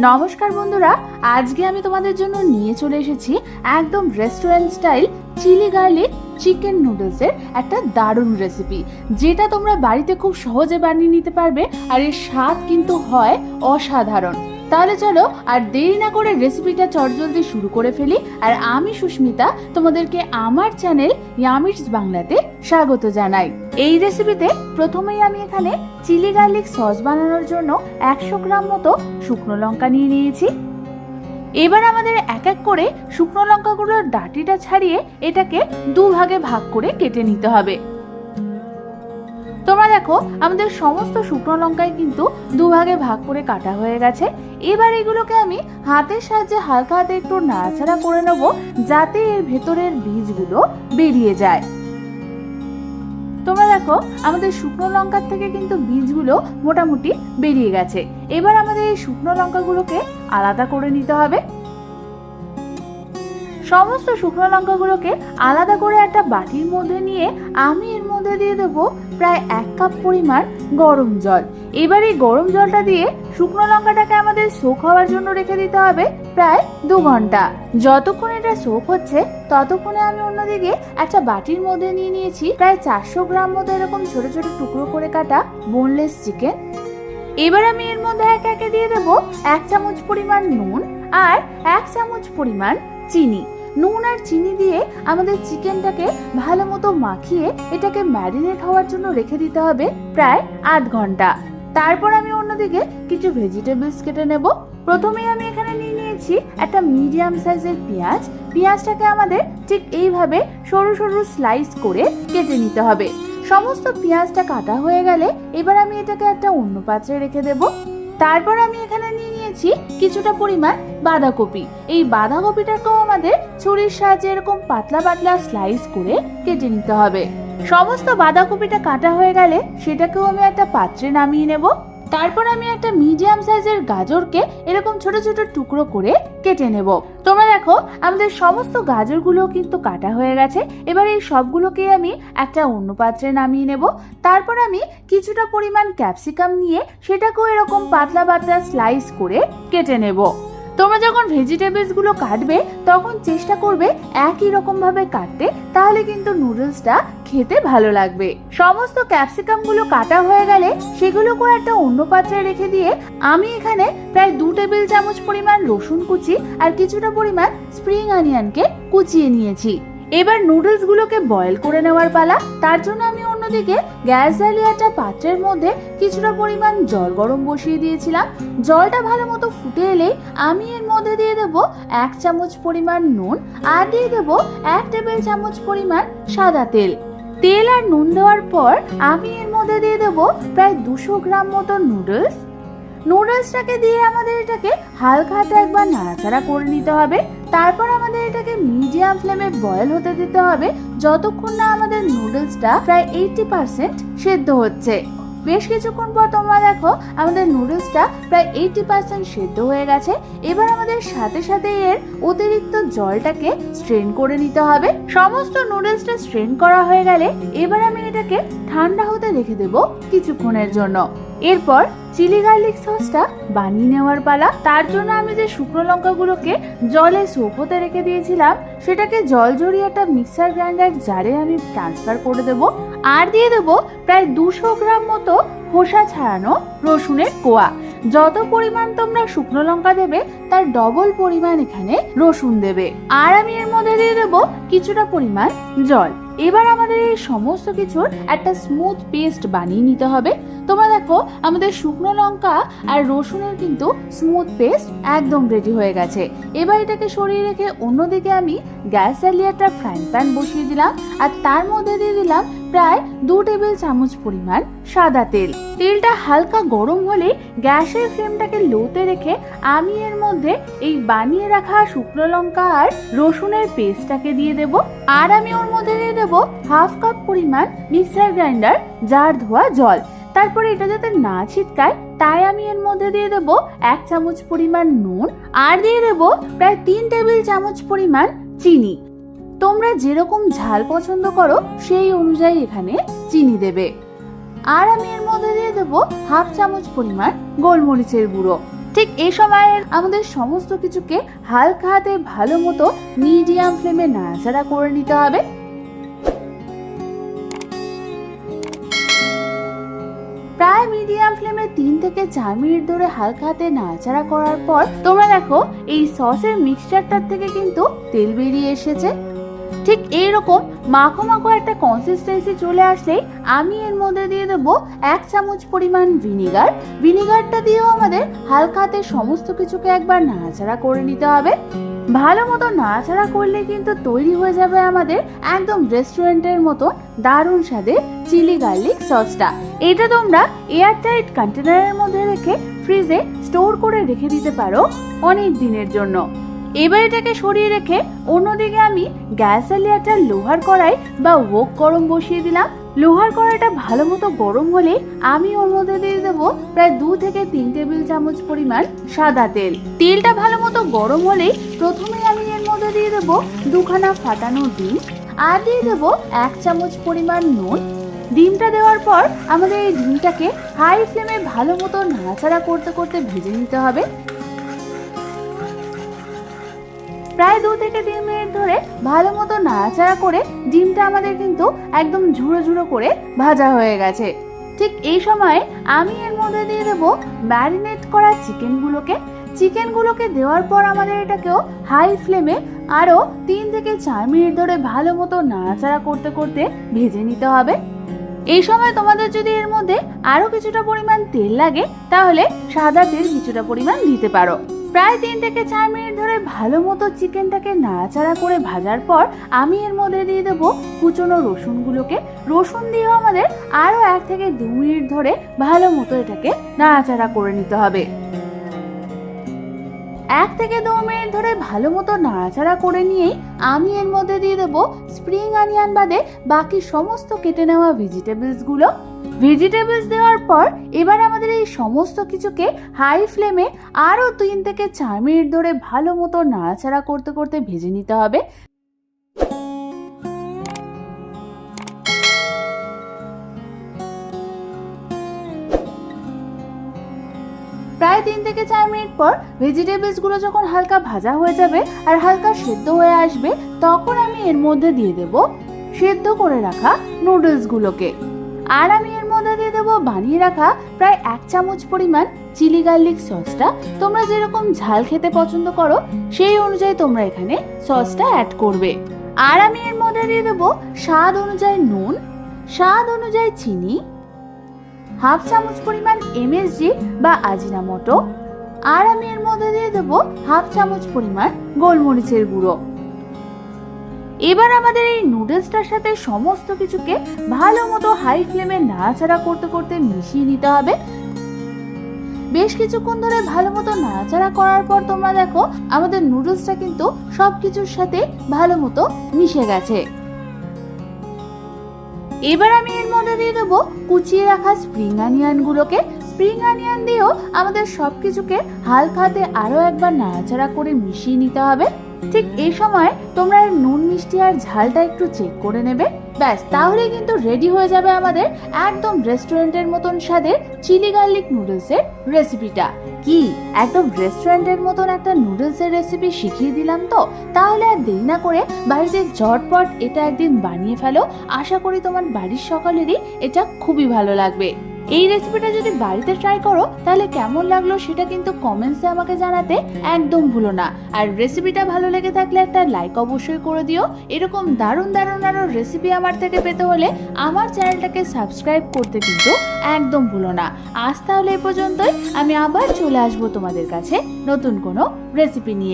নমস্কার বন্ধুরা, আজকে আমি তোমাদের জন্য নিয়ে চলে এসেছি একদম restaurant style chilli garlic chicken নুডলসের একটা দারুণ রেসিপি, যেটা তোমরা বাড়িতে খুব সহজে বানিয়ে নিতে পারবে। আর এর স্বাদ কিন্তু হয় অসাধারণ। তাহলে চলো আর দেরি না করে রেসিপিটা চটজলদি শুরু করে ফেলি। আর আমি সুস্মিতা তোমাদেরকে আমার চ্যানেল ইয়ামিটস বাংলাতে স্বাগত জানাই। এই রেসিপিতে প্রথমেই আমি এখানে চিলি গার্লিক সস বানানোর জন্য 100 গ্রাম মতো শুকনো লঙ্কা নিয়ে নিয়েছি। এবার আমাদের এক এক করে শুকনো লঙ্কাগুলোর ডাঁটিটা ছাড়িয়ে এটাকে দুভাগে ভাগ করে কেটে নিতে হবে। তোমরা দেখো আমাদের সমস্ত শুকনো লঙ্কাই কিন্তু দুভাগে ভাগ করে কাটা হয়ে গেছে। এবার এগুলোকে আমি হাতের সাহায্যে হালকা হাতে একটু নাড়াচাড়া করে নেব, যাতে এর ভেতরের বীজগুলো বেরিয়ে যায়। তোমরা দেখো আমাদের শুকনো লঙ্কার থেকে কিন্তু বীজগুলো মোটামুটি বেরিয়ে গেছে। এবার আমাদের এই শুকনো লঙ্কাগুলোকে আলাদা করে নিতে হবে। সমস্ত শুকনো লঙ্কাগুলোকে আলাদা করে একটা বাটির মধ্যে নিয়ে আমি এর মধ্যে দিয়ে দেবো প্রায় 1 কাপ পরিমাণ গরম জল। এবার এই গরম জলটা দিয়ে শুকনো লঙ্কাটাকে আমাদের সোক হওয়ার জন্য রেখে দিতে হবে প্রায় 2 ঘন্টা। যতক্ষণ এটা সোক হচ্ছে ততক্ষণে আমি অন্যদিকে একটা বাটির মধ্যে নিয়ে নিয়েছি প্রায় 400 গ্রাম মতো এরকম ছোট ছোট টুকরো করে কাটা বোনলেস চিকেন। এবার আমি এর মধ্যে একে একে দিয়ে দেবো 1 চামচ পরিমাণ নুন আর 1 চামচ পরিমাণ চিনি। নুন আর চিনি দিয়ে আমাদের চিকেনটাকে ভালো মতো মাখিয়ে এটাকে ম্যারিনেট হওয়ার জন্য রেখে দিতে হবে প্রায় 8 ঘন্টা। তারপর আমি অন্যদিকে কিছু ভেজিটেবলস কেটে নেব। প্রথমেই আমি এখানে নিয়ে নিয়েছি একটা মিডিয়াম সাইজের পেঁয়াজ। পেঁয়াজটাকে আমাদের ঠিক এইভাবে সরু সরু স্লাইস করে কেটে নিতে হবে। সমস্ত পেঁয়াজটা কাটা হয়ে গেলে এবার আমি এটাকে একটা অন্য পাত্রে রেখে দেব। তারপর আমি এখানে নিয়ে নিয়েছি কিছুটা পরিমাণ বাঁধাকপি। এই বাঁধাকপিটাকেও আমাদের ছুরির সাহায্যে এরকম পাতলা পাতলা স্লাইস করে কেটে নিতে হবে। সমস্ত বাঁধাকপিটা কাটা হয়ে গেলে সেটাকেও আমি একটা পাত্রে নামিয়ে নেব। তারপর আমি একটা মিডিয়াম সাইজের গাজরকে এরকম ছোট ছোট টুকরো করে কেটে নেব। তোমরা দেখো আমাদের সমস্ত গাজরগুলো কিন্তু কাটা হয়ে গেছে। এবার এই সবগুলোকে আমি একটা অন্য পাত্রে নামিয়ে নেব। তারপর আমি কিছুটা পরিমাণ ক্যাপসিকাম নিয়ে সেটাকেও এরকম পাতলা পাতলা স্লাইস করে কেটে নেব। তোমরা যখন ভেজিটেবলস গুলো কাটবে তখন চেষ্টা করবে একই রকম ভাবে কাটতে, তাহলে কিন্তু নুডলসটা খেতে ভালো লাগবে। সমস্ত ক্যাপসিকাম গুলো কাটা হয়ে গেলে সেগুলোকে একটা অন্য পাত্রে রেখে দিয়ে আমি এখানে প্রায় 2 টেবিল চামচ পরিমাণ রসুন কুচি আর কিছুটা পরিমাণ স্প্রিং অনিয়নকে কুচিয়ে নিয়েছি। এবার নুডলস গুলোকে বয়েল করে নেওয়ার পালা। তার জন্য আমি অন্যদিকে গ্যাস জ্বালিয়ে একটা পাত্রের মধ্যে কিছুটা পরিমাণ জল গরম বসিয়ে দিয়েছিলাম। জলটা ভালো মতো ফুটে এলেই আমি এর মধ্যে দিয়ে দেবো 1 চামচ পরিমাণ নুন আর দিয়ে দেবো 1 টেবিল চামচ পরিমাণ সাদা তেল। তেল আর নুন দেওয়ার পর আমি এর মধ্যে দিয়ে দেবো প্রায় 200 গ্রাম মতো নুডলসটাকে দিয়ে আমাদের এটাকে হালকা হাতে একবার নাড়াচাড়া করে নিতে হবে। তারপর আমাদের এটাকে মিডিয়াম ফ্লেমে বয়েল হতে দিতে হবে যতক্ষণ না আমাদের নুডলসটা প্রায় 80% সেদ্ধ হচ্ছে। বেশ কিছুক্ষণ পর তোমরা দেখো আমাদের নুডলসটা প্রায় 80% সেদ্ধ হয়ে গেছে। এবার আমাদের সাথে সাথে এর অতিরিক্ত জলটাকে স্ট্রেন করে নিতে হবে। সমস্ত নুডলসটা স্ট্রেন করা হয়ে গেলে এবার আমি এটাকে ঠান্ডা হতে রেখে দেব কিছুক্ষণের জন্য। এরপর চিলি গার্লিক সসটা বানিয়ে নেওয়ার পালা। তার জন্য আমি যে শুকনো লঙ্কাগুলোকে জলে সোক হতে রেখে দিয়েছিলাম সেটাকে জল ঝরিয়ে একটা মিক্সার গ্রাইন্ডার জারে আমি ট্রান্সফার করে দেব। আর দিয়ে দেবো প্রায় 200 গ্রাম মতো খোসা ছাড়ানো রসুনের কোয়া। যত পরিমাণ তোমরা শুকনো লঙ্কা দেবে তার ডবল পরিমাণ এখানে রসুন দেবে। আর আমি এর মধ্যে দিয়ে দেবো কিছুটা পরিমাণ জল। এবার আমাদের এই সমস্ত কিছুর একটা স্মুথ পেস্ট বানিয়ে নিতে হবে। তোমরা দেখো আমাদের শুকনো লঙ্কা আর রসুনের কিন্তু স্মুথ পেস্ট একদম রেডি হয়ে গেছে। এবার এটাকে সরিয়ে রেখে অন্যদিকে আমি গ্যাস জ্বালিয়ে একটা ফ্রাইং প্যান বসিয়ে দিলাম আর তার মধ্যে দিয়ে দিলাম প্রায় 2 টেবিল চামচ পরিমাণ সাদা তেল। তেলটা হালকা গরম হলে গ্যাসের ফ্লেমটাকে লোতে রেখে আমি এর মধ্যে এই বানিয়ে রাখা শুকনো লঙ্কা আর রসুনের পেস্টটাকে দিয়ে দেব। আর আমি ওর মধ্যে দিয়ে দেবো 1/2 কাপ পরিমাণ মিক্সার গ্রাইন্ডার জার ধোয়া জল। তারপরে এটা যাতে না ছিটকায় তাই আমি এর মধ্যে দিয়ে দেবো 1 চামচ পরিমাণ নুন আর দিয়ে দেবো প্রায় 3 টেবিল চামচ পরিমাণ চিনি। তোমরা যেরকম ঝাল পছন্দ করো সেই অনুযায়ী এখানে চিনি দেবে। আর আমি এর মধ্যে দিয়ে দেবো 1/2 চামচ পরিমাণ গোলমরিচের গুঁড়ো। ঠিক এই সময় আমাদের সমস্ত কিছুকে হালকা হাতে ভালো মতো মিডিয়াম ফ্লেমে নাড়াচাড়া করে নিতে হবে। প্রায় মিডিয়াম ফ্লেমে 3 থেকে 4 মিনিট ধরে হালকা হাতে নাড়াচাড়া করার পর তোমরা দেখো এই সসের মিক্সচারটার থেকে কিন্তু তেল বেরিয়ে এসেছে। ঠিক এইরকম মাখো মাখো একটা কনসিস্টেন্সি চলে আসলেই আমি এর মধ্যে দিয়ে দেবো 1 চামচ পরিমাণ ভিনিগার। ভিনিগারটা দিয়েও আমাদের হালকা হাতে সমস্ত কিছুকে একবার নাড়াচাড়া করে নিতে হবে। ভালো মতো নাড়াচাড়া করলে কিন্তু তৈরি হয়ে যাবে আমাদের একদম রেস্টুরেন্টের মতো দারুণ স্বাদের চিলি গার্লিক সসটা। এটা তোমরা এয়ারটাইট কন্টেনারের মধ্যে রেখে ফ্রিজে স্টোর করে রেখে দিতে পারো অনেক দিনের জন্য। এবার এটাকে সরিয়ে রেখে অন্যদিকে আমি গ্যাস জ্বালিয়ে লোহার কড়াই বা ওক গরম বসিয়ে দিলাম। লোহার কড়াইটা ভালো মতো গরম হলে আমি ওর মধ্যে দিয়ে দেবো প্রায় 2 থেকে 3 টেবিল চামচ পরিমাণ সাদা তেল। তেলটা ভালো মতো গরম হলেই প্রথমে আমি এর মধ্যে দিয়ে দেবো 2খানা ফাটানো ডিম, আর দিয়ে দেবো 1 চামচ পরিমাণ নুন। ডিমটা দেওয়ার পর আমাদের এই ডিমটাকে হাই ফ্লেমে ভালো মতো নাড়াচাড়া করতে করতে ভেজে নিতে হবে। প্রায় 2 থেকে 3 মিনিট ধরে ভালো মতো নাড়াচাড়া করে ডিমটা আমাদের কিন্তু একদম ঝুড়ো ঝুড়ো করে ভাজা হয়ে গেছে। ঠিক এই সময়ে আমি এর মধ্যে দিয়ে দেবো ম্যারিনেট করা চিকেনগুলোকে দেওয়ার পর আমাদের এটাকেও হাই ফ্লেমে আরও 3 থেকে 4 মিনিট ধরে ভালো মতো নাড়াচাড়া করতে করতে ভেজে নিতে হবে। এই সময় তোমাদের যদি এর মধ্যে আরো কিছুটা পরিমাণ তেল লাগে তাহলে সাদা তেল কিছুটা পরিমাণ দিতে পারো। প্রায় 3 থেকে 4 মিনিট ধরে ভালো মতো চিকেনটাকে নাড়াচাড়া করে ভাজার পর আমি এর মধ্যে দিয়ে দেবো কুচনো রসুন দিয়েও আমাদের আরো 1 থেকে 2 মিনিট ধরে ভালো মতো এটাকে নাড়াচাড়া করে নিতে হবে। 1 থেকে 2 মিনিট ধরে ভালো মতো নাড়াচাড়া করে নিয়েই আমি এর মধ্যে দিয়ে দেবো স্প্রিং অনিয়ন বাদে বাকি সমস্ত কেটে নেওয়া ভেজিটেবলস দেওয়ার পর এবার আমাদের এই সমস্ত কিছুকে হাই ফ্লেমে আরও 3 থেকে 4 মিনিট ধরে ভালো মতো নাড়াচাড়া করতে করতে ভেজে নিতে হবে। প্রায় 3 থেকে 4 মিনিট পর ভেজিটেবলসগুলো যখন হালকা ভাজা হয়ে যাবে আর হালকা সেদ্ধ হয়ে আসবে তখন আমি এর মধ্যে দিয়ে দেব সেদ্ধ করে রাখা নুডলসগুলোকে। আর আমি এর মধ্যে দিয়ে দেবো বানিয়ে রাখা প্রায় 1 চামচ পরিমাণ চিলি গার্লিক সসটা। তোমরা যেরকম ঝাল খেতে পছন্দ করো সেই অনুযায়ী তোমরা এখানে সসটা অ্যাড করবে। আর আমি এর মধ্যে দিয়ে দেবো স্বাদ অনুযায়ী নুন, স্বাদ অনুযায়ী চিনি, 1/2 চামচ পরিমাণ এমএসজি বা আজিনামোটো, আর আমি এর মধ্যে দিয়ে দেবো 1/2 চামচ পরিমাণ গোলমরিচের গুঁড়ো। এবার আমাদের এই নুডলসটার সাথে সমস্ত কিছুকে ভালো মতো হাই ফ্লেমে নাড়াচাড়া করতে করতে মিশিয়ে নিতে হবে। বেশ কিছুক্ষণ ধরে ভালো মতো নাড়াচাড়া করার পর তোমরা দেখো আমাদের নুডলসটা কিন্তু সবকিছুর সাথে ভালো মতো মিশে গেছে। এবার আমি এর মধ্যে দিয়ে দেবো কুচিয়ে রাখা স্প্রিং অনিয়ন দিয়েও আমাদের সবকিছুকে হালকা হাতে আরো একবার নাড়াচাড়া করে মিশিয়ে নিতে হবে। ঠিক এই সময় তোমরা নুন মিষ্টি আর ঝালটা একটু চেক করে নেবে। ব্যাস, তাহলে কিন্তু রেডি হয়ে যাবে আমাদের একদম রেস্টুরেন্টের মতন স্বাদের চিলি গার্লিক নুডলসের রেসিপিটা। কি একদম রেস্টুরেন্টের মতন একটা নুডলসের রেসিপি শিখিয়ে দিলাম তো? তাহলে আর দেরি না করে বাড়িতে ঝটপট এটা একদিন বানিয়ে ফেলো। আশা করি তোমার বাড়ির সকলেরই এটা খুবই ভালো লাগবে। এই রেসিপিটা যদি বাড়িতে ট্রাই করো তাহলে কেমন লাগলো সেটা কিন্তু কমেন্টসে আমাকে জানাতে একদম ভুলো না। আর রেসিপিটা ভালো লেগে থাকলে একটা লাইক অবশ্যই করে দিও। এরকম দারুণ আরো রেসিপি আমার থেকে পেতে হলে আমার চ্যানেলটাকে সাবস্ক্রাইব করতে কিন্তু একদম ভুলো না। আজ তাহলে এই পর্যন্তই, আমি আবার চলে আসবো তোমাদের কাছে নতুন কোনো রেসিপি নিয়ে।